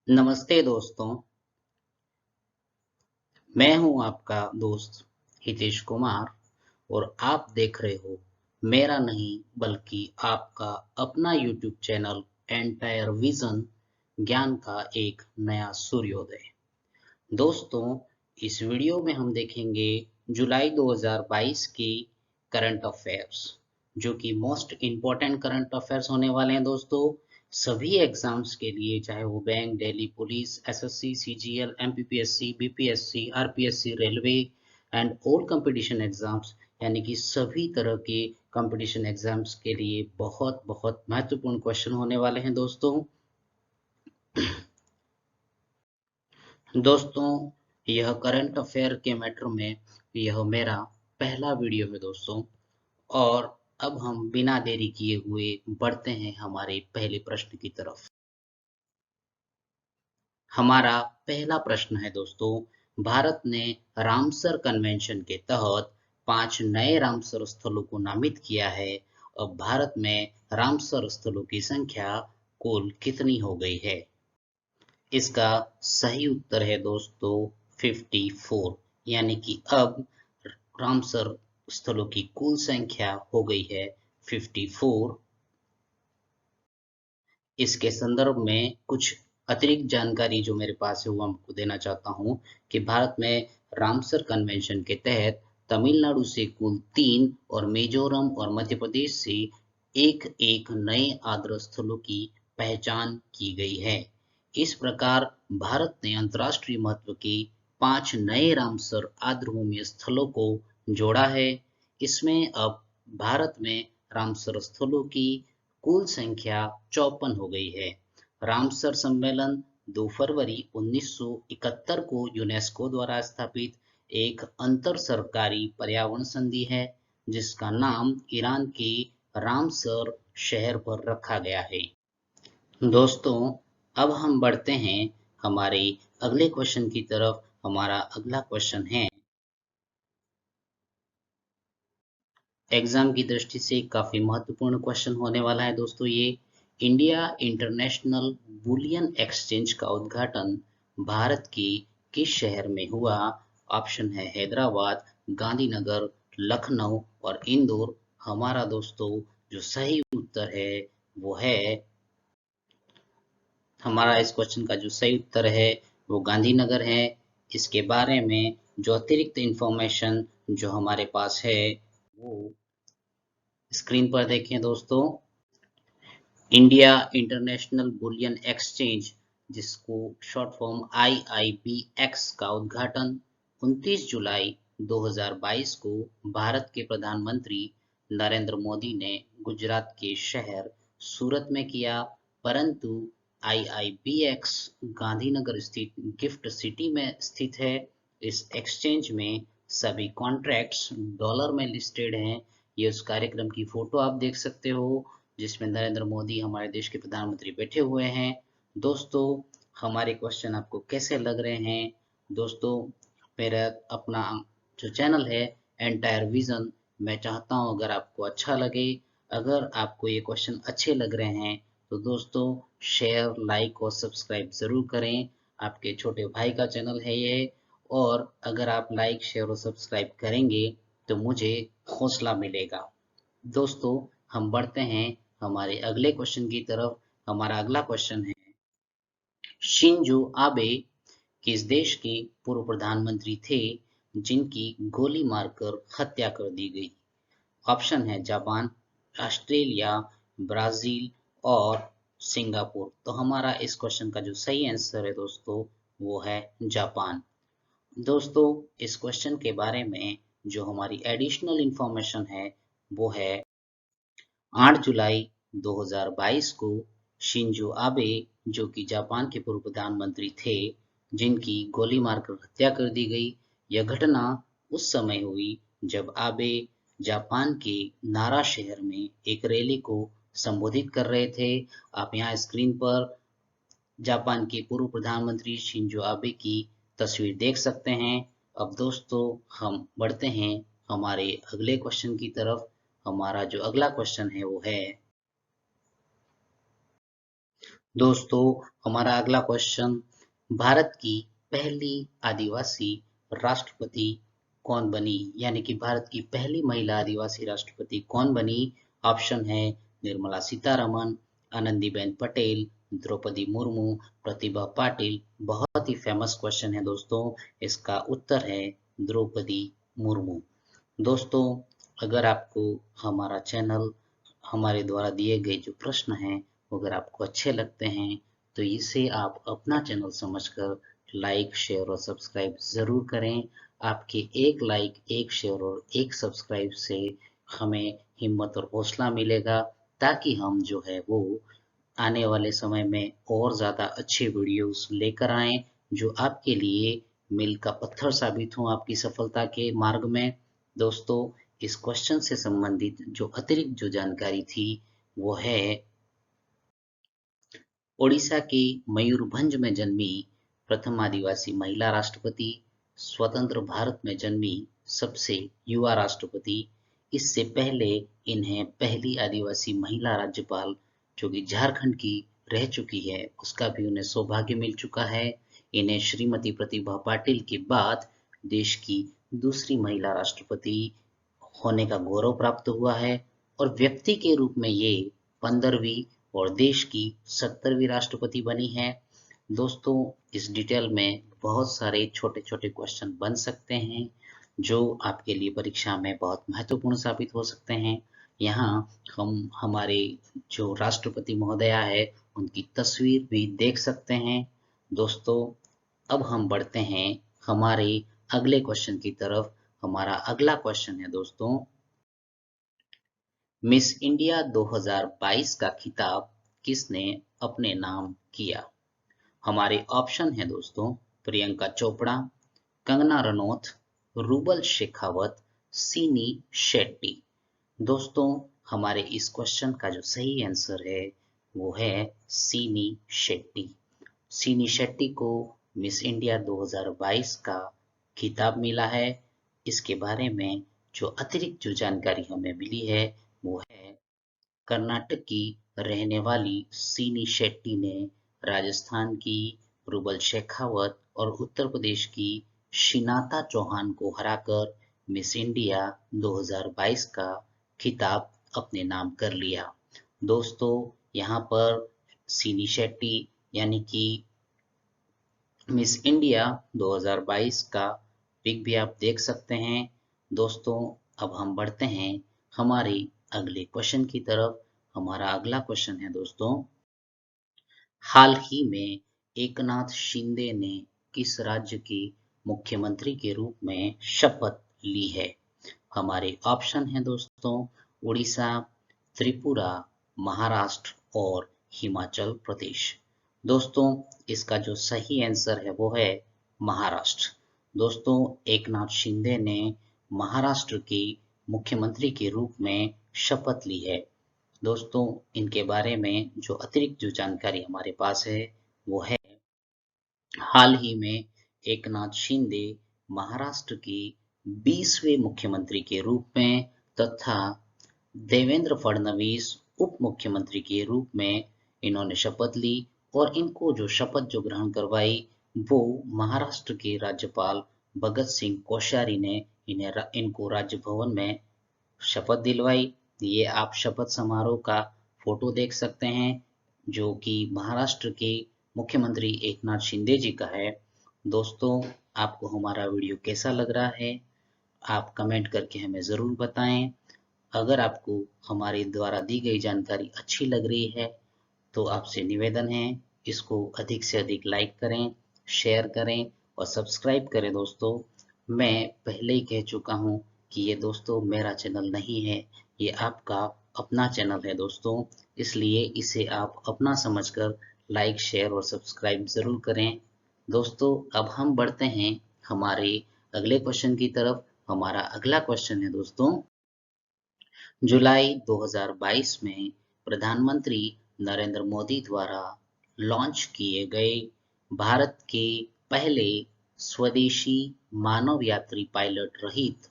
नमस्ते दोस्तों, मैं हूं आपका दोस्त हितेश कुमार और आप देख रहे हो मेरा नहीं बल्कि आपका अपना YouTube चैनल एंटायर विजन ज्ञान का एक नया सूर्योदय। दोस्तों, इस वीडियो में हम देखेंगे जुलाई 2022 की करंट अफेयर्स, जो कि मोस्ट इम्पोर्टेंट करंट अफेयर्स होने वाले हैं दोस्तों। सभी एग्जाम्स के लिए, चाहे वो bank, Delhi police, SSC, CGL, MPPSC, BPSC, RPSC, railway and all competition exams, यानी कि सभी तरह के कंपटीशन एग्जाम्स के लिए बहुत बहुत महत्वपूर्ण क्वेश्चन होने वाले हैं दोस्तों। दोस्तों, यह करंट अफेयर के मैटर में यह मेरा पहला वीडियो है दोस्तों। और अब हम बिना देरी किए हुए बढ़ते हैं हमारे पहले प्रश्न की तरफ। हमारा पहला प्रश्न है दोस्तों, भारत ने रामसर कन्वेंशन के तहत 5 नए रामसर स्थलों को नामित किया है। अब भारत में रामसर स्थलों की संख्या कुल कितनी हो गई है? इसका सही उत्तर है दोस्तों 54, यानी कि अब रामसर स्थलों की कुल संख्या हो गई है 54। इसके संदर्भ में कुछ अतिरिक्त जानकारी जो मेरे पास है वो आपको देना चाहता हूँ कि भारत में रामसर कन्वेंशन के तहत तमिलनाडु से कुल 3 और मिजोरम और मध्य प्रदेश से एक एक नए आर्द्र स्थलों की पहचान की गई है। इस प्रकार भारत ने अंतर्राष्ट्रीय महत्व के 5 नए रामसर आर्द्रभूमि स्थलों को जोड़ा है। इसमें अब भारत में रामसर स्थलों की कुल संख्या 54 हो गई है। रामसर सम्मेलन 2 फरवरी 1971 को यूनेस्को द्वारा स्थापित एक अंतर सरकारी पर्यावरण संधि है, जिसका नाम ईरान के रामसर शहर पर रखा गया है। दोस्तों, अब हम बढ़ते हैं हमारे अगले क्वेश्चन की तरफ। हमारा अगला क्वेश्चन है, एग्जाम की दृष्टि से काफी महत्वपूर्ण क्वेश्चन होने वाला है दोस्तों ये। इंडिया इंटरनेशनल बुलियन एक्सचेंज का उद्घाटन भारत के किस शहर में हुआ? ऑप्शन है हैदराबाद, गांधीनगर, लखनऊ और इंदौर। हमारा दोस्तों जो सही उत्तर है वो है, हमारा इस क्वेश्चन का जो सही उत्तर है वो गांधीनगर है। इसके बारे में जो अतिरिक्त इंफॉर्मेशन जो हमारे पास है वो स्क्रीन पर देखें दोस्तों। इंडिया इंटरनेशनल बुलियन एक्सचेंज, जिसको शॉर्ट फॉर्म IIBX का उद्घाटन 29 जुलाई 2022 को भारत के प्रधानमंत्री नरेंद्र मोदी ने गुजरात के शहर सूरत में किया। परंतु IIBX गांधीनगर स्थित गिफ्ट सिटी में स्थित है। इस एक्सचेंज में सभी कॉन्ट्रैक्ट्स डॉलर में लिस्टेड हैं। ये उस कार्यक्रम की फोटो आप देख सकते हो जिसमें नरेंद्र मोदी हमारे देश के प्रधानमंत्री बैठे हुए हैं। दोस्तों, हमारे क्वेश्चन आपको कैसे लग रहे हैं? दोस्तों, मेरा अपना जो चैनल है एंटायर विजन, मैं चाहता हूं अगर आपको अच्छा लगे, अगर आपको ये क्वेश्चन अच्छे लग रहे हैं तो दोस्तों शेयर, लाइक और सब्सक्राइब जरूर करें। आपके छोटे भाई का चैनल है ये, और अगर आप लाइक, शेयर और सब्सक्राइब करेंगे तो मुझे हौसला मिलेगा। दोस्तों, हम बढ़ते हैं हमारे अगले क्वेश्चन की तरफ। हमारा अगला क्वेश्चन है, शिंजो आबे किस देश के पूर्व प्रधानमंत्री थे जिनकी गोली मारकर हत्या कर दी गई? ऑप्शन है जापान, ऑस्ट्रेलिया, ब्राजील और सिंगापुर। तो हमारा इस क्वेश्चन का जो सही आंसर है दोस्तों वो है जापान। दोस्तों, इस क्वेश्चन के बारे में जो हमारी एडिशनल इंफॉर्मेशन है वो है 8 जुलाई 2022 को शिंजो आबे, जो कि जापान के पूर्व प्रधानमंत्री थे, जिनकी गोली मारकर हत्या कर दी गई। यह घटना उस समय हुई जब आबे जापान के नारा शहर में एक रैली को संबोधित कर रहे थे। आप यहाँ स्क्रीन पर जापान के पूर्व प्रधानमंत्री शिंजो आबे की तस्वीर देख सकते हैं। अब दोस्तों, हम बढ़ते हैं हमारे अगले क्वेश्चन की तरफ। हमारा जो अगला क्वेश्चन है वो है, दोस्तों, हमारा अगला क्वेश्चन, भारत की पहली आदिवासी राष्ट्रपति कौन बनी? यानी कि भारत की पहली महिला आदिवासी राष्ट्रपति कौन बनी? ऑप्शन है निर्मला सीतारमन, आनंदीबेन पटेल, द्रौपदी मुर्मू, प्रतिभा पाटिल। बहुत ही फेमस क्वेश्चन है दोस्तों, इसका उत्तर है द्रौपदी मुर्मू। दोस्तों, अगर आपको हमारा चैनल, हमारे द्वारा दिए गए जो प्रश्न हैं, अगर आपको अच्छे लगते हैं तो इसे आप अपना चैनल समझकर लाइक, शेयर और सब्सक्राइब ज़रूर करें। आपके एक लाइक, एक शेयर और एक सब्सक्राइब से हमें हिम्मत और हौसला मिलेगा, ताकि हम जो है वो आने वाले समय में और ज़्यादा अच्छे वीडियोस लेकर आएं, जो आपके लिए मील का पत्थर साबित हों आपकी सफलता के मार्ग में। दोस्तों, इस क्वेश्चन से संबंधित जो अतिरिक्त जो जानकारी थी वो है, ओडिशा के मयूरभंज में जन्मी प्रथम आदिवासी महिला राष्ट्रपति, स्वतंत्र भारत में जन्मी सबसे युवा राष्ट्रपति। इससे पहले इन्हें पहली आदिवासी महिला राज्यपाल जो कि झारखंड की रह चुकी है, उसका भी उन्हें सौभाग्य मिल चुका है। इन्हें श्रीमती प्रतिभा पाटिल के बाद देश की दूसरी महिला राष्ट्रपति होने का गौरव प्राप्त हुआ है, और व्यक्ति के रूप में ये 15वीं और देश की 70वीं राष्ट्रपति बनी है। दोस्तों, इस डिटेल में बहुत सारे छोटे छोटे क्वेश्चन बन सकते हैं, जो आपके लिए परीक्षा में बहुत महत्वपूर्ण साबित हो सकते हैं। यहाँ हम हमारे जो राष्ट्रपति महोदया है उनकी तस्वीर भी देख सकते हैं। दोस्तों, अब हम बढ़ते हैं हमारे अगले क्वेश्चन की तरफ। हमारा अगला क्वेश्चन है दोस्तों, मिस इंडिया 2022 का खिताब किसने अपने नाम किया? हमारे ऑप्शन है दोस्तों, प्रियंका चोपड़ा, कंगना रनौत, रूबल शेखावत, सीनी शेट्टी। दोस्तों, हमारे इस क्वेश्चन का जो सही आंसर है वो है सीनी शेट्टी। सीनी शेट्टी को मिस इंडिया 2022 का खिताब मिला है। इसके बारे में जो अतिरिक्त जो जानकारी हमें मिली है वो है, कर्नाटक की रहने वाली सीनी शेट्टी ने राजस्थान की रूबल शेखावत और उत्तर प्रदेश की शिनाता चौहान को हराकर मिस इंडिया 2022 का खिताब अपने नाम कर लिया। दोस्तों, यहाँ पर सीनी शेट्टी यानी कि मिस इंडिया 2022 का पिक भी आप देख सकते हैं। दोस्तों, अब हम बढ़ते हैं हमारे अगले क्वेश्चन की तरफ। हमारा अगला क्वेश्चन है दोस्तों, हाल ही में एकनाथ शिंदे ने किस राज्य के मुख्यमंत्री के रूप में शपथ ली है? हमारे ऑप्शन हैं दोस्तों, उड़ीसा, त्रिपुरा, महाराष्ट्र और हिमाचल प्रदेश। दोस्तों, इसका जो सही आंसर है वो है महाराष्ट्र। दोस्तों, एकनाथ शिंदे ने महाराष्ट्र के मुख्यमंत्री के रूप में शपथ ली है। दोस्तों, इनके बारे में जो अतिरिक्त जो जानकारी हमारे पास है वो है, हाल ही में एकनाथ शिंदे महाराष्ट्र के 20वें मुख्यमंत्री के रूप में तथा देवेंद्र फडणवीस उप मुख्यमंत्री के रूप में इन्होंने शपथ ली, और इनको जो शपथ जो ग्रहण करवाई वो महाराष्ट्र के राज्यपाल भगत सिंह कोश्यारी ने इनको राजभवन में शपथ दिलवाई। ये आप शपथ समारोह का फोटो देख सकते हैं, जो कि महाराष्ट्र के मुख्यमंत्री एकनाथ शिंदे जी का है। दोस्तों, आपको हमारा वीडियो कैसा लग रहा है, आप कमेंट करके हमें ज़रूर बताएं। अगर आपको हमारे द्वारा दी गई जानकारी अच्छी लग रही है तो आपसे निवेदन है, इसको अधिक से अधिक लाइक करें, शेयर करें और सब्सक्राइब करें। दोस्तों, मैं पहले ही कह चुका हूँ कि ये दोस्तों मेरा चैनल नहीं है, ये आपका अपना चैनल है दोस्तों, इसलिए इसे आप अपना समझकर लाइक, शेयर और सब्सक्राइब ज़रूर करें। दोस्तों, अब हम बढ़ते हैं हमारे अगले क्वेश्चन की तरफ। हमारा अगला क्वेश्चन है दोस्तों, जुलाई 2022 में प्रधानमंत्री नरेंद्र मोदी द्वारा लॉन्च किए गए भारत के पहले स्वदेशी मानव यात्री पायलट रहित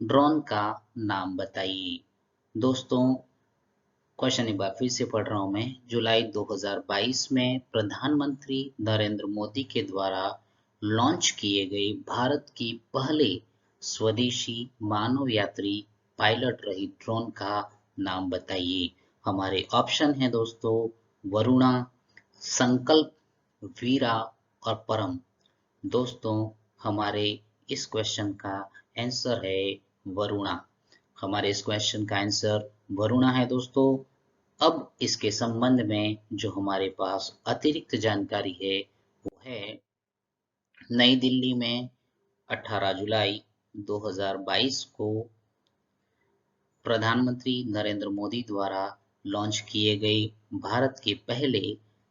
ड्रोन का नाम बताइए। दोस्तों, क्वेश्चन एक बार फिर से पढ़ रहा हूं मैं। जुलाई 2022 में प्रधानमंत्री नरेंद्र मोदी के द्वारा लॉन्च किए गए भारत की पहले स्वदेशी मानव यात्री पायलट रहित ड्रोन का नाम बताइए। हमारे ऑप्शन है दोस्तों वरुणा, संकल्प, वीरा और परम। दोस्तों हमारे इस क्वेश्चन का आंसर है वरुणा। हमारे इस क्वेश्चन का आंसर वरुणा है दोस्तों। अब इसके संबंध में जो हमारे पास अतिरिक्त जानकारी है वो है नई दिल्ली में 18 जुलाई 2022 को प्रधानमंत्री नरेंद्र मोदी द्वारा लॉन्च किए गए भारत के पहले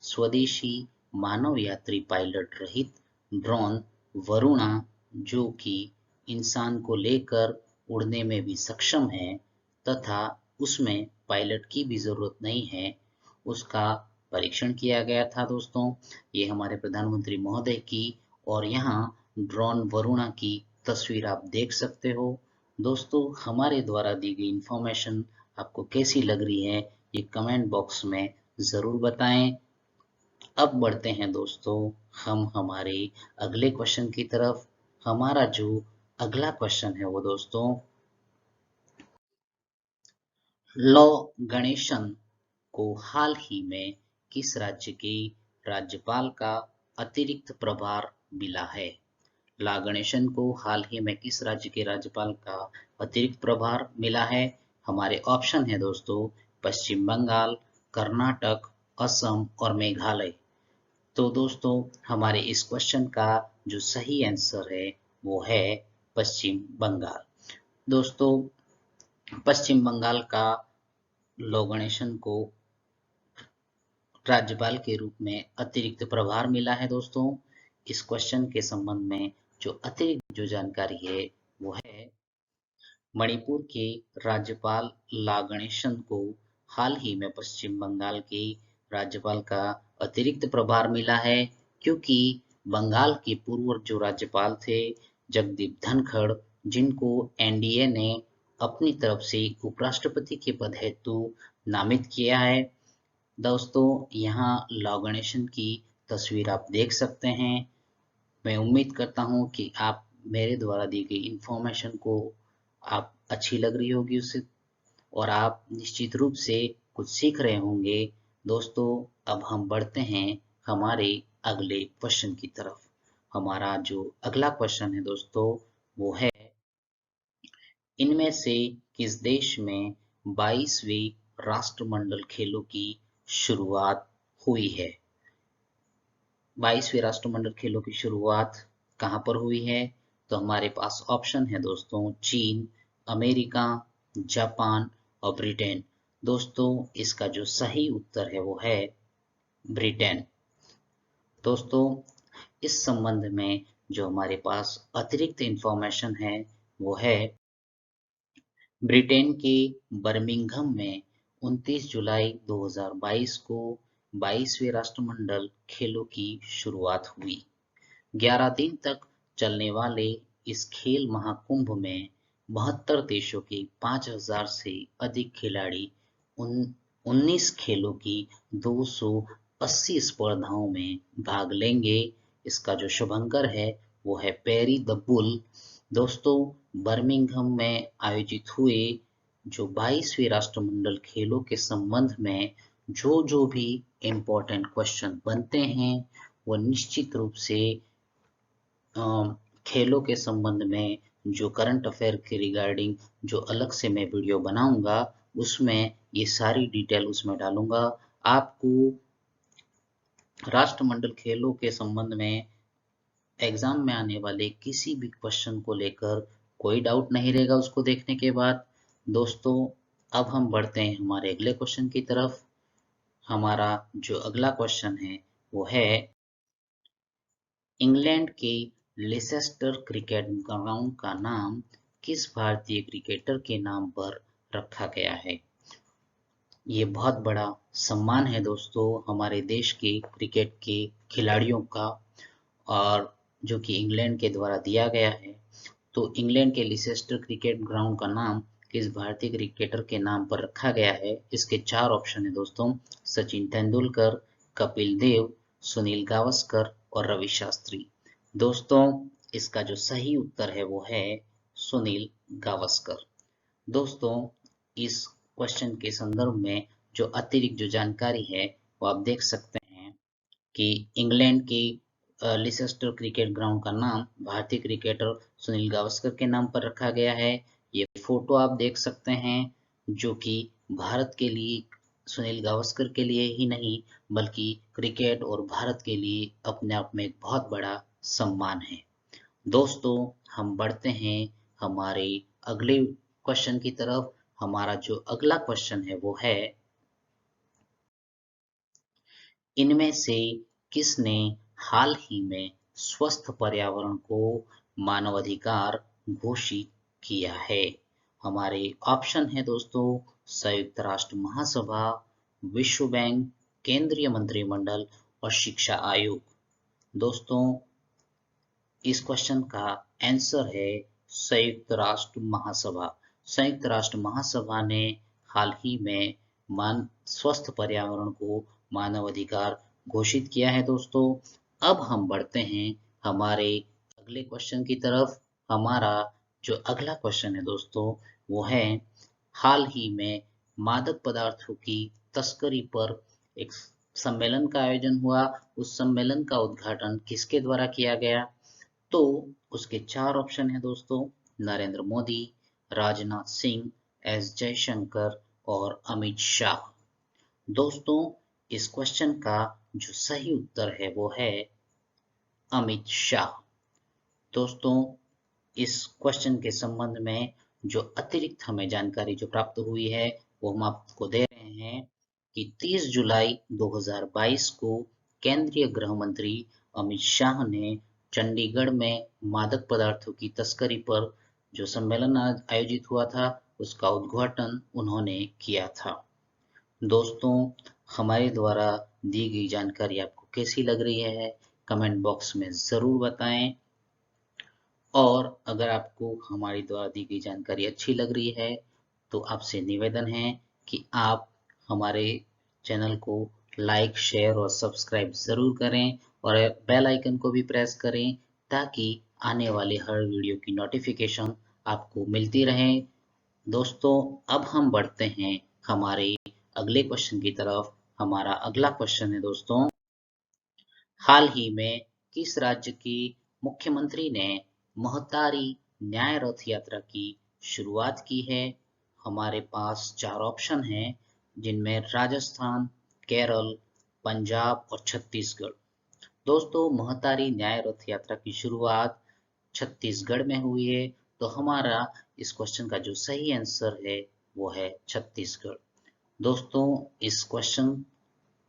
स्वदेशी मानव यात्री पायलट रहित ड्रोन वरुणा, जो कि इंसान को लेकर उड़ने में भी सक्षम है तथा उसमें पायलट की भी जरूरत नहीं है, उसका परीक्षण किया गया था दोस्तों। ये हमारे प्रधानमंत्री महोदय की और यहाँ ड्रोन वरुणा की तस्वीर आप देख सकते हो। दोस्तों हमारे द्वारा दी गई इंफॉर्मेशन आपको कैसी लग रही है ये कमेंट बॉक्स में ज़रूर बताएं। अब बढ़ते हैं दोस्तों हम हमारे अगले क्वेश्चन की तरफ। हमारा जो अगला क्वेश्चन है वो दोस्तों लॉ गणेशन को हाल ही में किस राज्य के राज्यपाल का अतिरिक्त प्रभार मिला है। ला गणेशन को हाल ही में किस राज्य के राज्यपाल का अतिरिक्त प्रभार मिला है। हमारे ऑप्शन है दोस्तों पश्चिम बंगाल, कर्नाटक, असम और मेघालय। तो दोस्तों हमारे इस क्वेश्चन का जो सही आंसर है वो है पश्चिम बंगाल। दोस्तों पश्चिम बंगाल का लॉ गणेशन को राज्यपाल के रूप में अतिरिक्त प्रभार मिला है दोस्तों। इस क्वेश्चन के संबंध में जो अतिरिक्त जो जानकारी है वो है मणिपुर के राज्यपाल ला गणेशन को हाल ही में पश्चिम बंगाल के राज्यपाल का अतिरिक्त प्रभार मिला है, क्योंकि बंगाल के पूर्व जो राज्यपाल थे जगदीप धनखड़, जिनको एनडीए ने अपनी तरफ से उपराष्ट्रपति के पद हेतु नामित किया है। दोस्तों यहाँ लॉ गणेशन की तस्वीर आप देख सकते हैं। मैं उम्मीद करता हूँ कि आप मेरे द्वारा दी गई इंफॉर्मेशन को आप अच्छी लग रही होगी उससे और आप निश्चित रूप से कुछ सीख रहे होंगे। दोस्तों अब हम बढ़ते हैं हमारे अगले क्वेश्चन की तरफ। हमारा जो अगला क्वेश्चन है दोस्तों वो है इनमें से किस देश में 22वीं राष्ट्रमंडल खेलों की शुरुआत हुई है। 22वीं राष्ट्रमंडल खेलों की शुरुआत कहाँ पर हुई है। तो हमारे पास ऑप्शन है दोस्तों चीन, अमेरिका, जापान और ब्रिटेन। दोस्तों इसका जो सही उत्तर है वो है ब्रिटेन। दोस्तों इस संबंध में जो हमारे पास अतिरिक्त इंफॉर्मेशन है वो है ब्रिटेन के बर्मिंघम में 29 जुलाई 2022 को 22वें राष्ट्रमंडल खेलों की शुरुआत हुई। 11 दिन तक चलने वाले इस खेल महाकुंभ में 72 देशों के 5000 से अधिक खिलाड़ी 19 खेलों की 280 स्पर्धाओं में भाग लेंगे। इसका जो शुभंकर है वो है पेरी द बुल। दोस्तों बर्मिंघम में आयोजित हुए जो 22वें राष्ट्रमंडल खेलों के संबंध में जो भी इम्पोर्टेंट क्वेश्चन बनते हैं वो निश्चित रूप से खेलों के संबंध में जो करंट अफेयर के रिगार्डिंग जो अलग से मैं वीडियो बनाऊंगा उसमें ये सारी डिटेल उसमें डालूंगा। आपको राष्ट्रमंडल खेलों के संबंध में एग्जाम में आने वाले किसी भी क्वेश्चन को लेकर कोई डाउट नहीं रहेगा उसको देखने के बाद। दोस्तों अब हम बढ़ते हैं हमारे अगले क्वेश्चन की तरफ। हमारा जो अगला क्वेश्चन है वो है इंग्लैंड के लिसेस्टर क्रिकेट ग्राउंड का नाम किस भारतीय क्रिकेटर के नाम पर रखा गया है। ये बहुत बड़ा सम्मान है दोस्तों हमारे देश के क्रिकेट के खिलाड़ियों का और जो कि इंग्लैंड के द्वारा दिया गया है। तो इंग्लैंड के लिसेस्टर क्रिकेट ग्राउंड का नाम किस भारतीय क्रिकेटर के नाम पर रखा गया है? इसके 4 ऑप्शन है दोस्तों, सचिन तेंदुलकर, कपिल देव, सुनील गावस्कर और रवि शास्त्री। दोस्तों इसका जो सही उत्तर है वो है सुनील गावस्कर। दोस्तों इस क्वेश्चन के संदर्भ में जो अतिरिक्त जो जानकारी है वो आप देख सकते हैं कि इंग्लैंड की लिसेस्टर क्रिकेट ग्राउंड का नाम भारतीय क्रिकेटर सुनील गावस्कर के नाम पर रखा गया है। ये फोटो आप देख सकते हैं जो कि भारत के लिए, सुनील गावस्कर के लिए ही नहीं बल्कि क्रिकेट और भारत के लिए अपने आप में एक बहुत बड़ा सम्मान है। दोस्तों हम बढ़ते हैं हमारे अगले क्वेश्चन की तरफ। हमारा जो अगला क्वेश्चन है वो है, इनमें से किसने हाल ही में स्वस्थ पर्यावरण को मानवाधिकार घोषित किया है? हमारे ऑप्शन है दोस्तों, संयुक्त राष्ट्र महासभा, विश्व बैंक, केंद्रीय मंत्रिमंडल और शिक्षा आयोग। दोस्तों इस क्वेश्चन का आंसर है संयुक्त राष्ट्र महासभा। संयुक्त राष्ट्र महासभा ने हाल ही में स्वस्थ पर्यावरण को मानवाधिकार घोषित किया है। दोस्तों अब हम बढ़ते हैं हमारे अगले क्वेश्चन की तरफ। हमारा जो अगला क्वेश्चन है दोस्तों वो है, हाल ही में मादक पदार्थों की तस्करी पर एक सम्मेलन का आयोजन हुआ। उस सम्मेलन का उद्घाटन किसके द्वारा किया गया? तो उसके 4 ऑप्शन है दोस्तों, नरेंद्र मोदी, राजनाथ सिंह, एस जयशंकर और अमित शाह। दोस्तों इस क्वेश्चन का जो सही उत्तर है वो है अमित शाह। दोस्तों इस क्वेश्चन के संबंध में जो अतिरिक्त हमें जानकारी जो प्राप्त हुई है वो हम आपको दे रहे हैं कि 30 जुलाई 2022 को केंद्रीय गृह मंत्री अमित शाह ने चंडीगढ़ में मादक पदार्थों की तस्करी पर जो सम्मेलन आयोजित हुआ था उसका उद्घाटन उन्होंने किया था। दोस्तों हमारे द्वारा दी गई जानकारी आपको कैसी लग रही है कमेंट बॉक्स में ज़रूर बताएं, और अगर आपको हमारी द्वारा दी गई जानकारी अच्छी लग रही है तो आपसे निवेदन है कि आप हमारे चैनल को लाइक, शेयर और सब्सक्राइब ज़रूर करें और बेल आइकन को भी प्रेस करें ताकि आने वाले हर वीडियो की नोटिफिकेशन आपको मिलती रहे। दोस्तों अब हम बढ़ते हैं हमारे अगले क्वेश्चन की तरफ। हमारा अगला क्वेश्चन है दोस्तों, हाल ही में किस राज्य की मुख्यमंत्री ने मोहतारी न्याय रथ यात्रा की शुरुआत की है? हमारे पास 4 ऑप्शन हैं जिनमें राजस्थान, केरल, पंजाब और छत्तीसगढ़। दोस्तों मोहतारी न्याय रथ यात्रा की शुरुआत छत्तीसगढ़ में हुई है, तो हमारा इस क्वेश्चन का जो सही आंसर है वो है छत्तीसगढ़। दोस्तों इस क्वेश्चन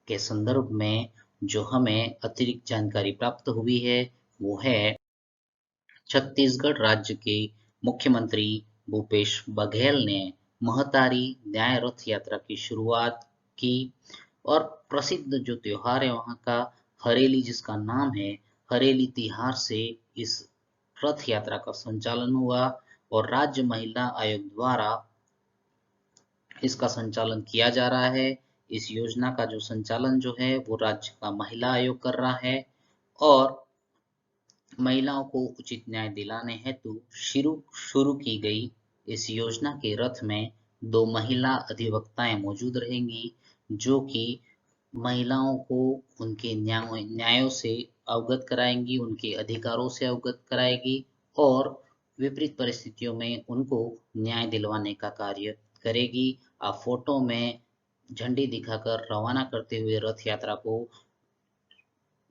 के संदर्भ में जो हमें अतिरिक्त जानकारी प्राप्त हुई है वो है, छत्तीसगढ़ राज्य के मुख्यमंत्री भूपेश बघेल ने मोहतारी न्याय रथ यात्रा की शुरुआत की और प्रसिद्ध जो त्योहार है वहाँ का हरेली, जिसका नाम है हरेली तिहार से इस रथ यात्रा का संचालन हुआ और राज्य महिला आयोग द्वारा इसका संचालन किया जा रहा है। इस योजना का जो संचालन जो है वो राज्य का महिला आयोग कर रहा है और महिलाओं को उचित न्याय दिलाने हेतु शुरू की गई इस योजना के रथ में 2 महिला अधिवक्ताएं मौजूद रहेंगी जो कि महिलाओं को उनके न्यायों से अवगत कराएंगी, उनके अधिकारों से अवगत कराएगी और विपरीत परिस्थितियों में उनको न्याय दिलवाने का कार्य करेगी। आप फोटो में झंडी दिखाकर रवाना करते हुए रथ यात्रा को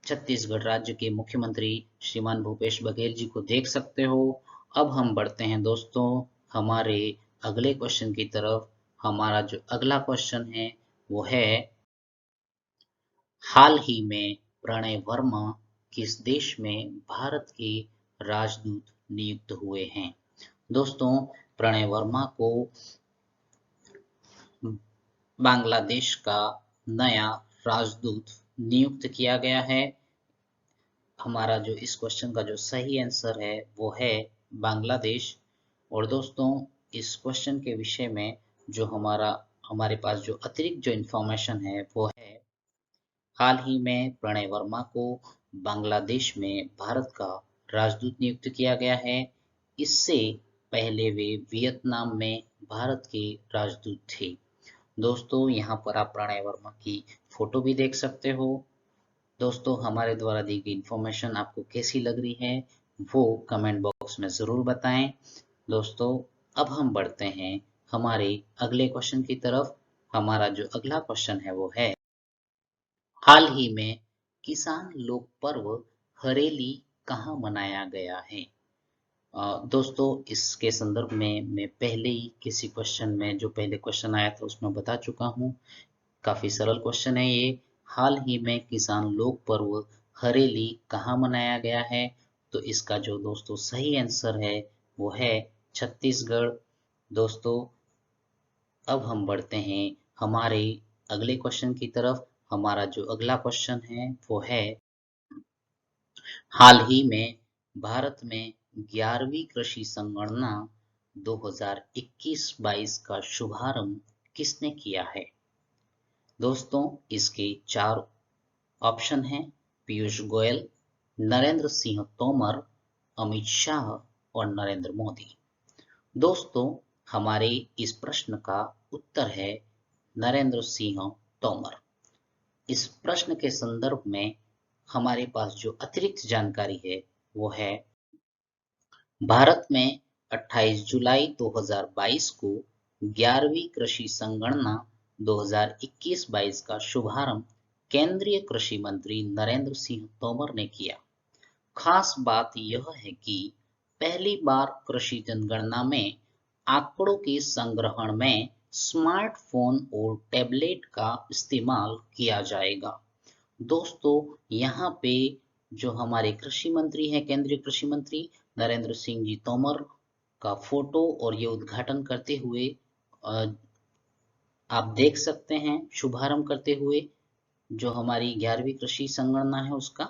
छत्तीसगढ़ राज्य के मुख्यमंत्री श्रीमान भूपेश बघेल जी को देख सकते हो। अब हम बढ़ते हैं दोस्तों हमारे अगले क्वेश्चन की तरफ। हमारा जो अगला क्वेश्चन है वो है, हाल ही में प्रणय वर्मा किस देश में भारत के राजदूत नियुक्त हुए हैं? दोस्तों प्रणय वर्मा को बांग्लादेश का नया राजदूत नियुक्त किया गया है। हमारा जो इस क्वेश्चन का जो सही आंसर है वो है बांग्लादेश। और दोस्तों इस क्वेश्चन के विषय में जो हमारे पास जो अतिरिक्त जो इन्फॉर्मेशन है वो है, हाल ही में प्रणय वर्मा को बांग्लादेश में भारत का राजदूत नियुक्त किया गया है। इससे पहले वे वियतनाम में भारत के राजदूत थे। दोस्तों यहाँ पर आप प्रणय वर्मा की फोटो भी देख सकते हो। दोस्तों हमारे द्वारा दी गई इन्फॉर्मेशन आपको कैसी लग रही है वो कमेंट बॉक्स में ज़रूर बताएं। दोस्तों अब हम बढ़ते हैं हमारे अगले क्वेश्चन की तरफ। हमारा जो अगला क्वेश्चन है वो है, हाल ही में किसान लोक पर्व हरेली कहाँ मनाया गया है? दोस्तों इसके संदर्भ में मैं पहले ही किसी क्वेश्चन में जो पहले क्वेश्चन आया था उसमें बता चुका हूँ। काफी सरल क्वेश्चन है ये। हाल ही में किसान लोक पर्व हरेली कहाँ मनाया गया है? तो इसका जो दोस्तों सही आंसर है वो है छत्तीसगढ़। दोस्तों अब हम बढ़ते हैं हमारे अगले क्वेश्चन की तरफ। हमारा जो अगला क्वेश्चन है वो है, हाल ही में भारत में 11वीं कृषि संगणना 2021-22 का शुभारंभ किसने किया है? दोस्तों इसके 4 ऑप्शन हैं, पीयूष गोयल, नरेंद्र सिंह तोमर, अमित शाह और नरेंद्र मोदी। दोस्तों हमारे इस प्रश्न का उत्तर है नरेंद्र सिंह तोमर। इस प्रश्न के संदर्भ में हमारे पास जो अतिरिक्त जानकारी है वो है, भारत में 28 जुलाई 2022 को 11वीं कृषि संगणना 2021-22 का शुभारंभ केंद्रीय कृषि मंत्री नरेंद्र सिंह तोमर ने किया। खास बात यह है कि पहली बार कृषि जनगणना में आंकड़ों के संग्रहण में स्मार्टफोन और टैबलेट का इस्तेमाल किया जाएगा। दोस्तों यहाँ पे जो हमारे कृषि मंत्री हैं, केंद्रीय कृषि मंत्री नरेंद्र सिंह जी तोमर का फोटो और ये उद्घाटन करते हुए आप देख सकते हैं, शुभारंभ करते हुए जो हमारी 11वीं कृषि संगणना है उसका।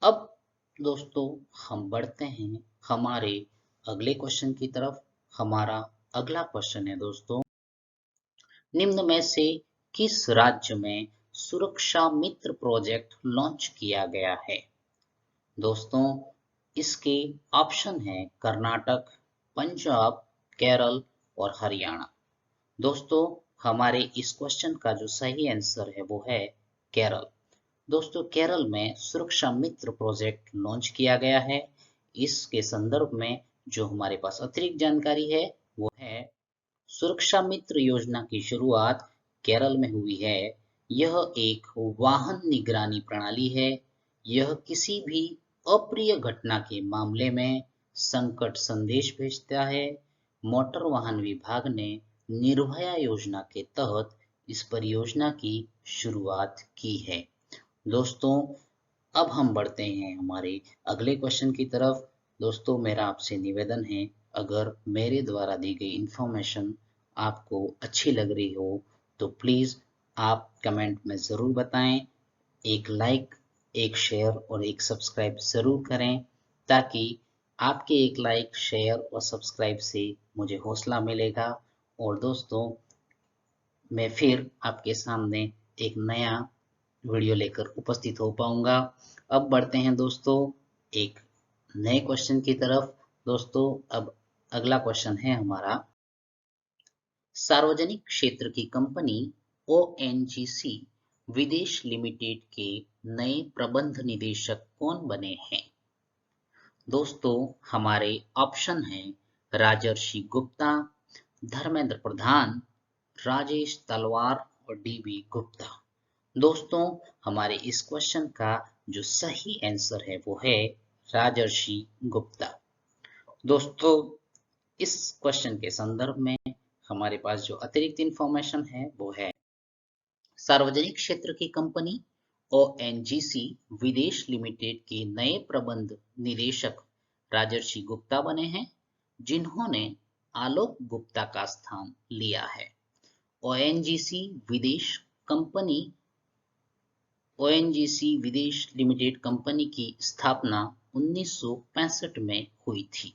अब दोस्तों हम बढ़ते हैं हमारे अगले क्वेश्चन की तरफ। हमारा अगला क्वेश्चन है दोस्तों, निम्न में से किस राज्य में सुरक्षा मित्र प्रोजेक्ट लॉन्च किया गया है? दोस्तों इसके ऑप्शन है कर्नाटक, पंजाब, केरल और हरियाणा। दोस्तों हमारे इस क्वेश्चन का जो सही आंसर है वो है केरल। दोस्तों केरल में सुरक्षा मित्र प्रोजेक्ट लॉन्च किया गया है। इसके संदर्भ में जो हमारे पास अतिरिक्त जानकारी है वो है, सुरक्षा मित्र योजना की शुरुआत केरल में हुई है। यह एक वाहन निगरानी प्रणाली है। यह किसी भी अप्रिय घटना के मामले में संकट संदेश भेजता है। मोटर वाहन विभाग ने निर्भया योजना के तहत इस परियोजना की शुरुआत की है। दोस्तों अब हम बढ़ते हैं हमारे अगले क्वेश्चन की तरफ। दोस्तों मेरा आपसे निवेदन है, अगर मेरे द्वारा दी गई इंफॉर्मेशन आपको अच्छी लग रही हो तो प्लीज़ आप कमेंट में ज़रूर बताएं। एक लाइक, एक शेयर और एक सब्सक्राइब ज़रूर करें, ताकि आपके एक लाइक, शेयर और सब्सक्राइब से मुझे हौसला मिलेगा और दोस्तों मैं फिर आपके सामने एक नया वीडियो लेकर उपस्थित हो पाऊंगा। अब बढ़ते हैं दोस्तों एक नए क्वेश्चन की तरफ। दोस्तों अब अगला क्वेश्चन है हमारा, सार्वजनिक क्षेत्र की कंपनी ओएनजीसी विदेश लिमिटेड के नए प्रबंध निदेशक कौन बने हैं? दोस्तों हमारे ऑप्शन हैं राजर्षि गुप्ता, धर्मेंद्र प्रधान, राजेश तलवार और डीबी गुप्ता। दोस्तों हमारे इस क्वेश्चन का जो सही आंसर है वो है राजर्षि गुप्ता। दोस्तों इस क्वेश्चन के संदर्भ में हमारे पास जो अतिरिक्त इंफॉर्मेशन है वो है, सार्वजनिक क्षेत्र की कंपनी ओएनजीसी विदेश लिमिटेड के नए प्रबंध निदेशक राजर्षि गुप्ता बने हैं, जिन्होंने आलोक गुप्ता का स्थान लिया है। ओएनजीसी विदेश कंपनी ओएनजीसी विदेश लिमिटेड कंपनी की स्थापना 1965 में हुई थी।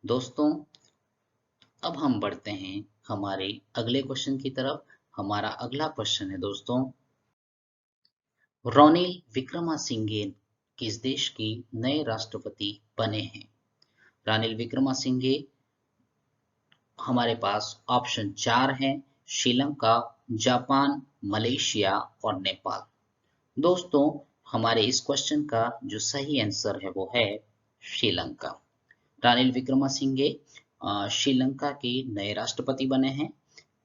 दोस्तों अब हम बढ़ते हैं हमारे अगले क्वेश्चन की तरफ। हमारा अगला क्वेश्चन है दोस्तों, रोनिल विक्रमासिंघे किस देश के नए राष्ट्रपति बने हैं? रानिल विक्रमासिंघे हमारे पास ऑप्शन 4 है, श्रीलंका, जापान, मलेशिया और नेपाल। दोस्तों हमारे इस क्वेश्चन का जो सही आंसर है वो है श्रीलंका। रानिल विक्रमासिंघे श्रीलंका के नए राष्ट्रपति बने हैं।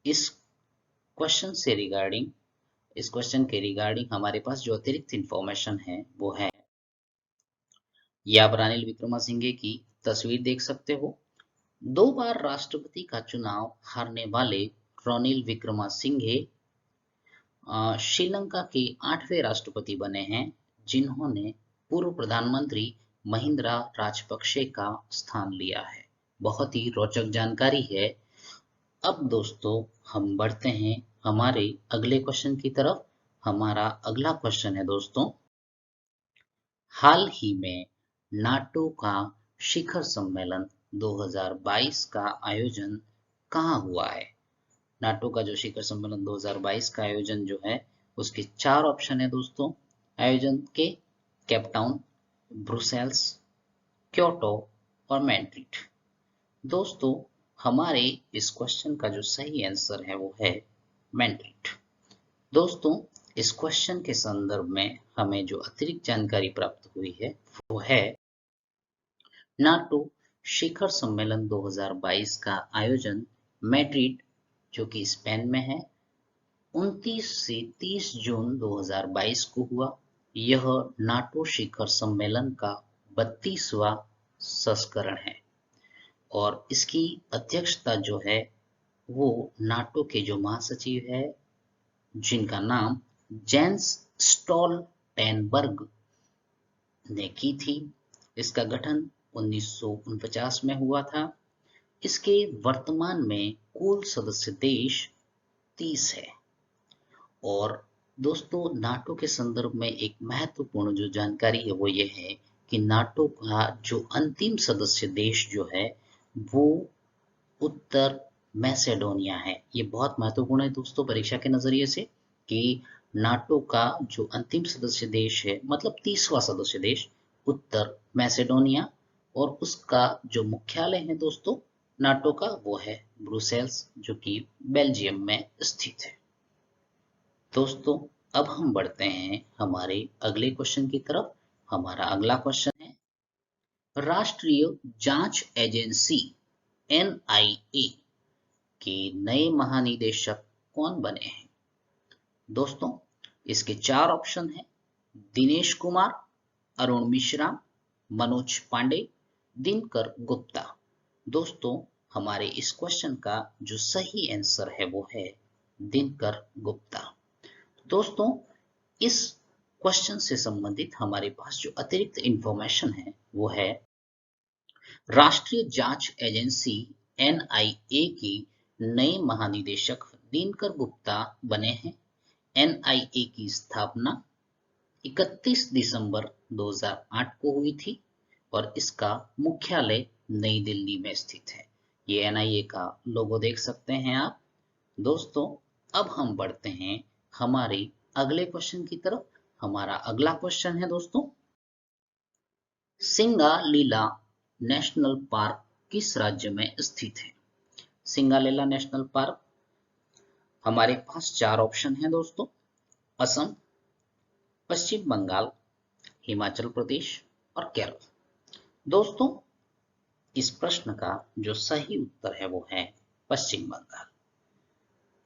इस क्वेश्चन के रिगार्डिंग हमारे पास जो अतिरिक्त इंफॉर्मेशन है वो है, ये आप रानिल विक्रमासिंघे की तस्वीर देख सकते हो। 2 बार राष्ट्रपति का चुनाव हारने वाले रोनिल विक्रमासिंघे श्रीलंका के 8वें राष्ट्रपति बने हैं, जिन्होंने पूर्व प्रधानमंत्री महिंद्रा राजपक्षे का स्थान लिया है। बहुत ही रोचक जानकारी है। अब दोस्तों हम बढ़ते हैं हमारे अगले क्वेश्चन की तरफ। हमारा अगला क्वेश्चन है दोस्तों, हाल ही में नाटो का शिखर सम्मेलन 2022 का आयोजन कहाँ हुआ है? नाटो का जो शिखर सम्मेलन 2022 का आयोजन जो है उसके 4 ऑप्शन है दोस्तों आयोजन के, केपटाउन, ब्रुसेल्स, क्योटो और मैड्रिड। दोस्तों हमारे इस क्वेश्चन का जो सही आंसर है वो है मैड्रिड। दोस्तों इस क्वेश्चन के संदर्भ में हमें जो अतिरिक्त जानकारी प्राप्त हुई है वो है, नाटो शिखर सम्मेलन 2022 का आयोजन मैड्रिड जो कि स्पेन में है 29 से 30 जून 2022 को हुआ। यह नाटो शिखर सम्मेलन का 32वां संस्करण है और इसकी अध्यक्षता जो है वो नाटो के जो महासचिव है जिनका नाम जेंस स्टोल्टेनबर्ग ने की थी। इसका गठन 1949 में हुआ था। इसके वर्तमान में कुल सदस्य देश 30 है। और दोस्तों नाटो के संदर्भ में एक महत्वपूर्ण जो जानकारी है वो ये है कि नाटो का जो अंतिम सदस्य देश जो है वो उत्तर मैसेडोनिया है। ये बहुत महत्वपूर्ण है दोस्तों परीक्षा के नजरिए से कि नाटो का जो अंतिम सदस्य देश है मतलब 30वां सदस्य देश उत्तर मैसेडोनिया, और उसका जो मुख्यालय है दोस्तों नाटो का वो है ब्रुसेल्स जो कि बेल्जियम में स्थित है। दोस्तों अब हम बढ़ते हैं हमारे अगले क्वेश्चन की तरफ। हमारा अगला क्वेश्चन है, राष्ट्रीय जांच एजेंसी NIA के नए महानिदेशक कौन बने हैं? दोस्तों इसके 4 ऑप्शन हैं, दिनेश कुमार, अरुण मिश्रा, मनोज पांडे, दिनकर गुप्ता। दोस्तों हमारे इस क्वेश्चन का जो सही आंसर है वो है दिनकर गुप्ता। दोस्तों इस क्वेश्चन से संबंधित हमारे पास जो अतिरिक्त इंफॉर्मेशन है वो है, राष्ट्रीय जांच एजेंसी NIA की नए महानिदेशक दिनकर गुप्ता बने हैं। NIA की स्थापना 31 दिसंबर 2008 को हुई थी और इसका मुख्यालय नई दिल्ली में स्थित है। ये NIA का लोगो देख सकते हैं आप। दोस्तों अब हम बढ़ते हैं हमारे अगले क्वेश्चन की तरफ। हमारा अगला क्वेश्चन है दोस्तों, सिंगालीला नेशनल पार्क किस राज्य में स्थित है? सिंगालीला नेशनल पार्क हमारे पास 4 ऑप्शन है दोस्तों, असम, पश्चिम बंगाल, हिमाचल प्रदेश और केरल। दोस्तों इस प्रश्न का जो सही उत्तर है वो है पश्चिम बंगाल।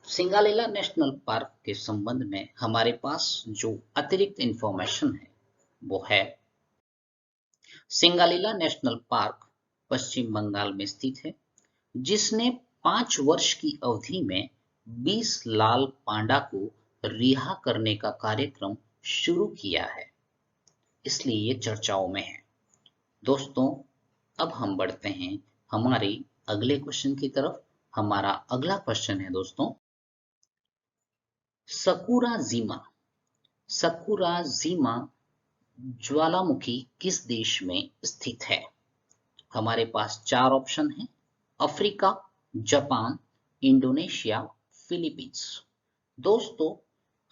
सिंगालीला नेशनल पार्क के संबंध में हमारे पास जो अतिरिक्त इंफॉर्मेशन है वो है, सिंगालीला नेशनल पार्क पश्चिम बंगाल में स्थित है जिसने 5 वर्ष की अवधि में 20 लाल पांडा को रिहा करने का कार्यक्रम शुरू किया है, इसलिए ये चर्चाओं में है। दोस्तों अब हम बढ़ते हैं हमारे अगले क्वेश्चन की तरफ। हमारा अगला क्वेश्चन है दोस्तों, सकुराजीमा ज्वालामुखी किस देश में स्थित है? हमारे पास 4 ऑप्शन हैं, अफ्रीका, जापान, इंडोनेशिया, फिलीपींस। दोस्तों,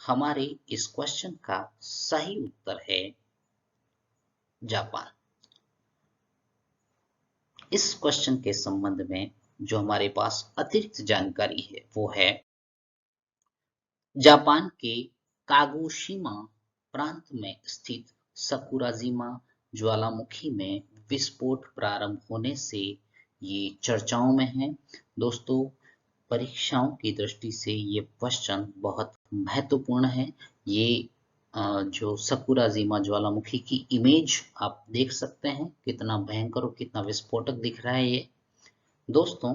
हमारे इस क्वेश्चन का सही उत्तर है जापान। इस क्वेश्चन के संबंध में जो हमारे पास अतिरिक्त जानकारी है वो है जापान के कागोशिमा प्रांत में स्थित सकुराजिमा ज्वालामुखी में विस्फोट प्रारंभ होने से ये चर्चाओं में है। दोस्तों, परीक्षाओं की दृष्टि से ये क्वेश्चन बहुत महत्वपूर्ण है। ये जो सकुराजिमा ज्वालामुखी की इमेज आप देख सकते हैं, कितना भयंकर और कितना विस्फोटक दिख रहा है ये। दोस्तों,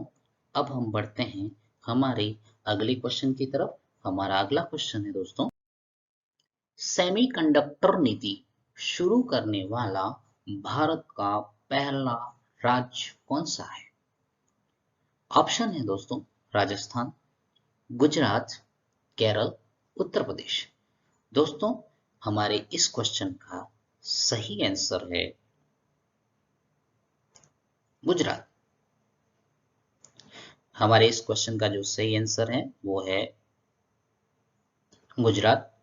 अब हम बढ़ते हैं हमारे अगले क्वेश्चन की तरफ। हमारा अगला क्वेश्चन है दोस्तों, सेमीकंडक्टर नीति शुरू करने वाला भारत का पहला राज्य कौन सा है? ऑप्शन है दोस्तों, राजस्थान, गुजरात, केरल, उत्तर प्रदेश। दोस्तों, हमारे इस क्वेश्चन का सही आंसर है गुजरात। हमारे इस क्वेश्चन का जो सही आंसर है वो है गुजरात।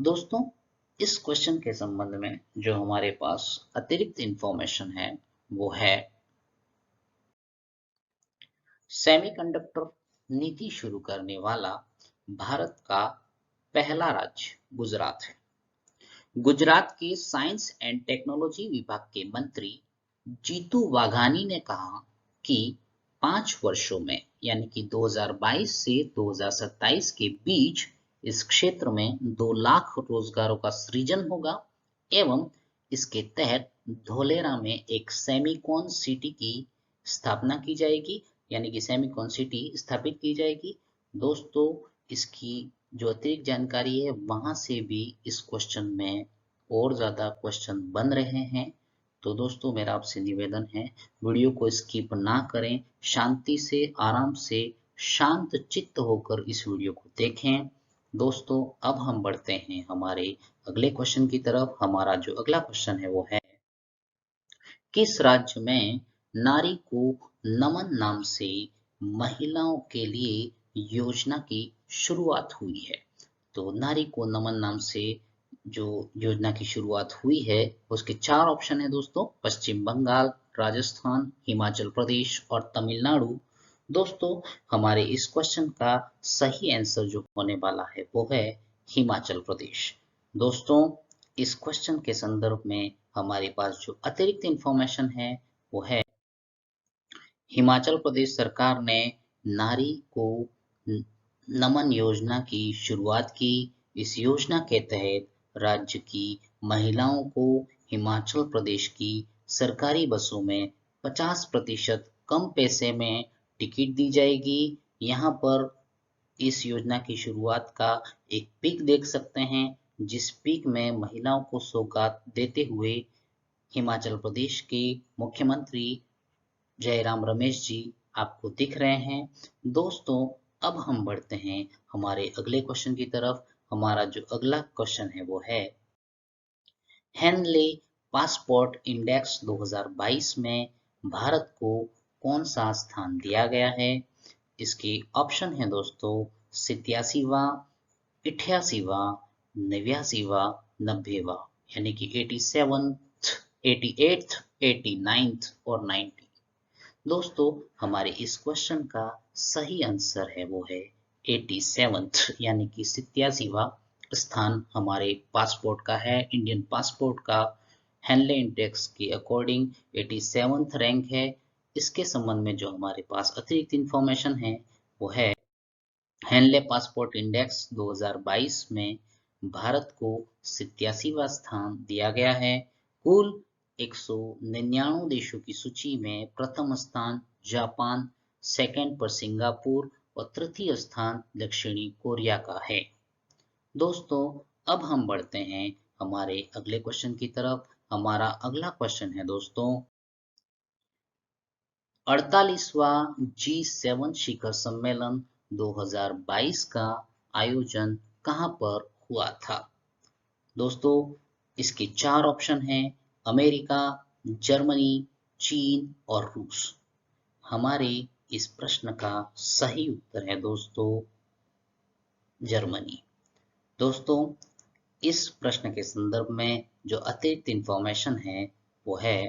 दोस्तों, इस क्वेश्चन के संबंध में जो हमारे पास अतिरिक्त इंफॉर्मेशन है वो है सेमीकंडक्टर नीति शुरू करने वाला भारत का पहला राज्य गुजरात है। गुजरात के साइंस एंड टेक्नोलॉजी विभाग के मंत्री जीतू वाघानी ने कहा कि 5 वर्षों में यानी कि 2022 से 2027 के बीच इस क्षेत्र में 2 लाख रोजगारों का सृजन होगा एवं इसके तहत धोलेरा में एक सेमीकॉन सिटी की स्थापना की जाएगी, यानी कि सेमीकॉन सिटी स्थापित की जाएगी। दोस्तों, इसकी जो अतिरिक्त जानकारी है वहां से भी इस क्वेश्चन में और ज्यादा क्वेश्चन बन रहे हैं। तो दोस्तों, मेरा आपसे निवेदन है वीडियो को स्किप ना करें, शांति से आराम से शांत चित्त होकर इस वीडियो को देखें। दोस्तों, अब हम बढ़ते हैं हमारे अगले क्वेश्चन की तरफ। हमारा जो अगला क्वेश्चन है वो है, किस राज्य में नारी को नमन नाम से महिलाओं के लिए योजना की शुरुआत हुई है? तो नारी को नमन नाम से जो योजना की शुरुआत हुई है उसके 4 ऑप्शन है दोस्तों, पश्चिम बंगाल, राजस्थान, हिमाचल प्रदेश और तमिलनाडु। दोस्तों, हमारे इस क्वेश्चन का सही आंसर जो होने वाला है वो है हिमाचल प्रदेश। दोस्तों, इस क्वेश्चन के संदर्भ में हमारे पास जो अतिरिक्त इंफॉर्मेशन है वो है हिमाचल प्रदेश सरकार ने नारी को नमन योजना की शुरुआत की। इस योजना के तहत राज्य की महिलाओं को हिमाचल प्रदेश की सरकारी बसों में 50% कम पैसे में टिकट दी जाएगी। यहाँ पर इस योजना की शुरुआत का एक पिक देख सकते हैं, जिस पिक में महिलाओं को सौगात देते हुए हिमाचल प्रदेश के मुख्यमंत्री जयराम रमेश जी आपको दिख रहे हैं। दोस्तों, अब हम बढ़ते हैं हमारे अगले क्वेश्चन की तरफ। हमारा जो अगला क्वेश्चन है वो है, हेनले पासपोर्ट इंडेक्स 2022 में भारत को कौन सा स्थान दिया गया है? इसके ऑप्शन है दोस्तों, 87वां, 88वां, 89वां, 90वां, यानी कि 87th, 88th, 89th और 90। दोस्तों, हमारे इस क्वेश्चन का सही आंसर है वो है 87th, यानी कि 87वां स्थान हमारे पासपोर्ट का है। इंडियन पासपोर्ट का हेनले इंडेक्स के अकॉर्डिंग 87th रैंक है। इसके संबंध में जो हमारे पास अतिरिक्त इंफॉर्मेशन है वो है, हेनले पासपोर्ट इंडेक्स 2022 में भारत को 87वां स्थान दिया गया है। कुल 199 देशों की सूची में प्रथम स्थान जापान, सेकंड पर सिंगापुर और तृतीय स्थान दक्षिणी कोरिया का है। दोस्तों, अब हम बढ़ते हैं हमारे अगले क्वेश्चन की तरफ। हमारा अगला क्वेश्चन है दोस्तों, 48वां G7 शिखर सम्मेलन 2022 का आयोजन कहां पर हुआ था? दोस्तों, इसके 4 ऑप्शन हैं, अमेरिका, जर्मनी, चीन और रूस। हमारे इस प्रश्न का सही उत्तर है दोस्तों जर्मनी। दोस्तों इस प्रश्न के संदर्भ में जो अतिरिक्त इंफॉर्मेशन है वो है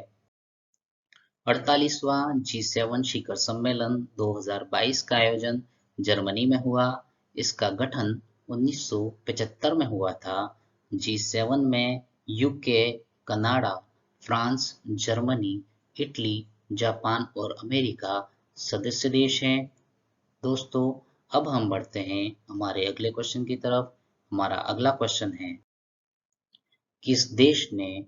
48वां G7 शिखर सम्मेलन 2022 का आयोजन जर्मनी में हुआ। इसका गठन 1975 में हुआ था। G7 में UK, Canada, France, Germany, Italy, Japan और अमेरिका सदस्य देश हैं। दोस्तों अब हम बढ़ते हैं हमारे अगले क्वेश्चन की तरफ। हमारा अगला क्वेश्चन है, किस देश ने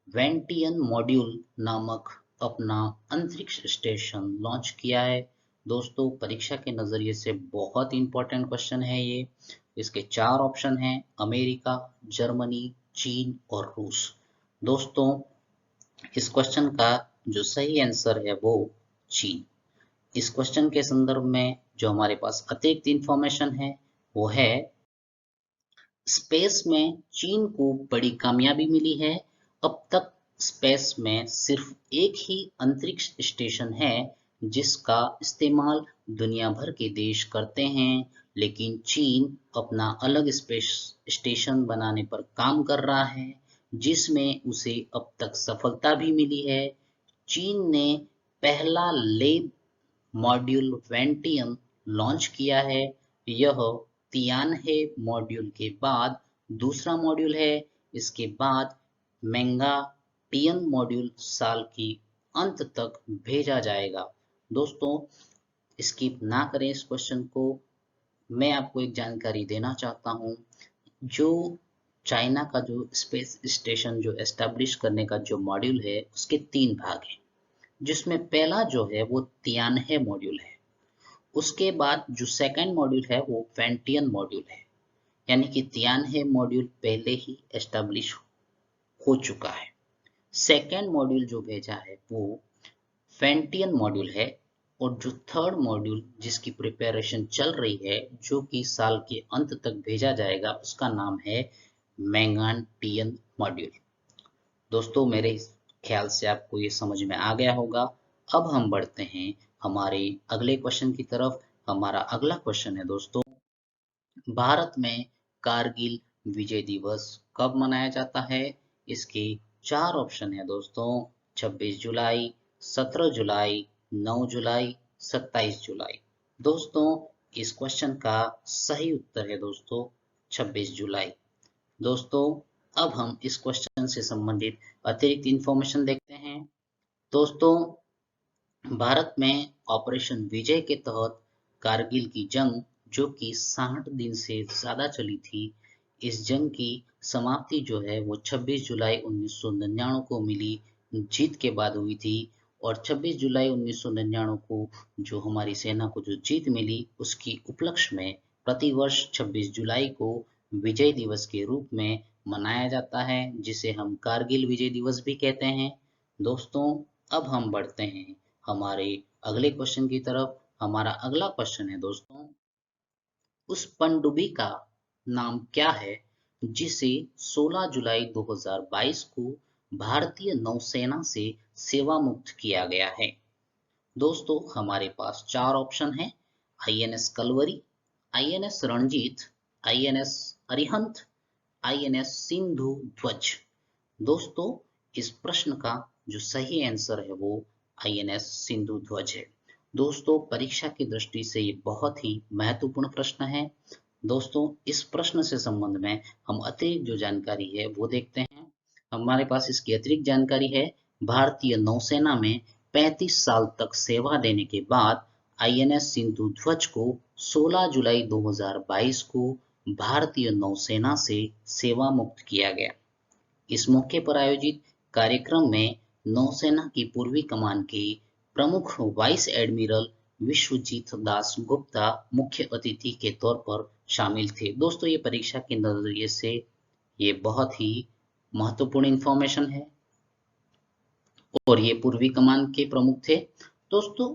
वेंटियन मॉड्यूल नामक अपना अंतरिक्ष स्टेशन लॉन्च किया है? दोस्तों परीक्षा के नजरिए से बहुत इंपॉर्टेंट क्वेश्चन है ये। इसके 4 ऑप्शन हैं, अमेरिका, जर्मनी, चीन और रूस। दोस्तों इस क्वेश्चन का जो सही आंसर है वो चीन। इस क्वेश्चन के संदर्भ में जो हमारे पास अतिरिक्त इंफॉर्मेशन है वो है, स्पेस में चीन को बड़ी कामयाबी मिली है। अब तक स्पेस में सिर्फ एक ही अंतरिक्ष स्टेशन है जिसका इस्तेमाल दुनिया भर के देश करते हैं, लेकिन चीन अपना अलग स्पेस स्टेशन बनाने पर काम कर रहा है जिसमें उसे अब तक सफलता भी मिली है। चीन ने पहला लेब मॉड्यूल वेंटियन लॉन्च किया है। यह तियानहे मॉड्यूल के बाद दूसरा मॉड्यूल है। इसके बाद मेंगाटियन मॉड्यूल साल की अंत तक भेजा जाएगा। दोस्तों स्किप ना करें इस क्वेश्चन को। मैं आपको एक जानकारी देना चाहता हूँ, जो चाइना का जो स्पेस स्टेशन जो एस्टेब्लिश करने का जो मॉड्यूल है उसके 3 भाग हैं, जिसमें पहला जो है वो तियानहे मॉड्यूल है। उसके बाद जो सेकंड मॉड्यूल है वो वेंटियन मॉड्यूल है, यानी कि तियानहे मॉड्यूल पहले ही एस्टेब्लिश हो चुका है। सेकंड मॉड्यूल जो भेजा है वो वेंटियन मॉड्यूल है, और जो थर्ड मॉड्यूल जिसकी प्रिपरेशन चल रही है जो कि साल के अंत तक भेजा जाएगा उसका नाम है मेंगाटियन मॉड्यूल। दोस्तों मेरे ख्याल से आपको ये समझ में आ गया होगा। अब हम बढ़ते हैं हमारे अगले क्वेश्चन की तरफ। हमारा अगला क्वेश्चन है दोस्तों, भारत में कारगिल विजय दिवस कब मनाया जाता है? इसके 4 ऑप्शन है दोस्तों, 26 जुलाई, 17 जुलाई, 9 जुलाई, 27 जुलाई। दोस्तों इस क्वेश्चन का सही उत्तर है दोस्तों 26 जुलाई। दोस्तों अब हम इस क्वेश्चन से संबंधित अतिरिक्त इंफॉर्मेशन देखते हैं। दोस्तों भारत में ऑपरेशन विजय के तहत कारगिल की जंग जो कि 60 दिन से ज्यादा चली थी, इस जंग की समाप्ति जो है वो 26 जुलाई 1999 को मिली जीत के बाद हुई थी। और 26 जुलाई 1999 को जो हमारी सेना को जो जीत मिली उसकी उपलक्ष्य में प्रतिवर्ष 26 जुलाई को विजय दिवस के रूप में मनाया जाता है, जिसे हम कारगिल विजय दिवस भी कहते हैं। दोस्तों अब हम बढ़ते हैं हमारे अगले क्वेश्चन की तरफ। हमारा अगला क्वेश्चन है दोस्तों, उस पनडुब्बी का नाम क्या है जिसे 16 जुलाई 2022 को भारतीय नौसेना से सेवा मुक्त किया गया है? दोस्तों हमारे पास 4 ऑप्शन हैं, INS Kalvari, INS Ranjit, INS Arihant, INS Sindhudhvaj. दोस्तों इस प्रश्न का जो सही आंसर है वो आईएनएस सिंधु ध्वज है। दोस्तों परीक्षा की दृष्टि से ये बहुत ही महत्वपूर्ण प्रश्न है। दोस्तों इस प्रश्न से संबंध में हम अतिरिक्त जो जानकारी है वो देखते हैं। हमारे पास इसकी अतिरिक्त जानकारी है, भारतीय नौसेना में 35 साल तक सेवा देने के बाद आईएनएस सिंधु ध्वज को 16 जुलाई 2022 को भारतीय नौसेना से सेवा मुक्त किया गया। इस मौके पर आयोजित कार्यक्रम में नौसेना की पूर्वी कमान के प्रमुख वाइस एडमिरल विश्वजीत दास गुप्ता मुख्य अतिथि के तौर पर शामिल थे। दोस्तों ये परीक्षा के नजरिए से ये बहुत ही महत्वपूर्ण इंफॉर्मेशन है और ये पूर्वी कमान के प्रमुख थे। दोस्तों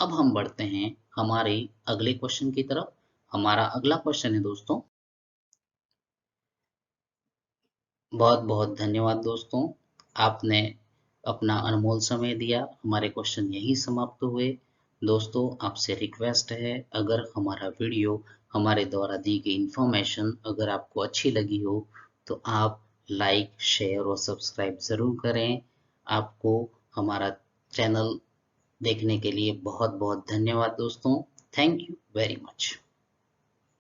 अब हम बढ़ते हैं हमारे अगले क्वेश्चन की तरफ। हमारा अगला क्वेश्चन है दोस्तों, बहुत बहुत धन्यवाद दोस्तों, आपने अपना अनमोल समय दिया। हमारे क्वेश्चन यही समाप्त हुए। दोस्तों आपसे रिक्वेस्ट है, अगर हमारा वीडियो, हमारे द्वारा दी गई इन्फॉर्मेशन अगर आपको अच्छी लगी हो तो आप लाइक, शेयर और सब्सक्राइब ज़रूर करें। आपको हमारा चैनल देखने के लिए बहुत बहुत धन्यवाद दोस्तों। Thank you very much.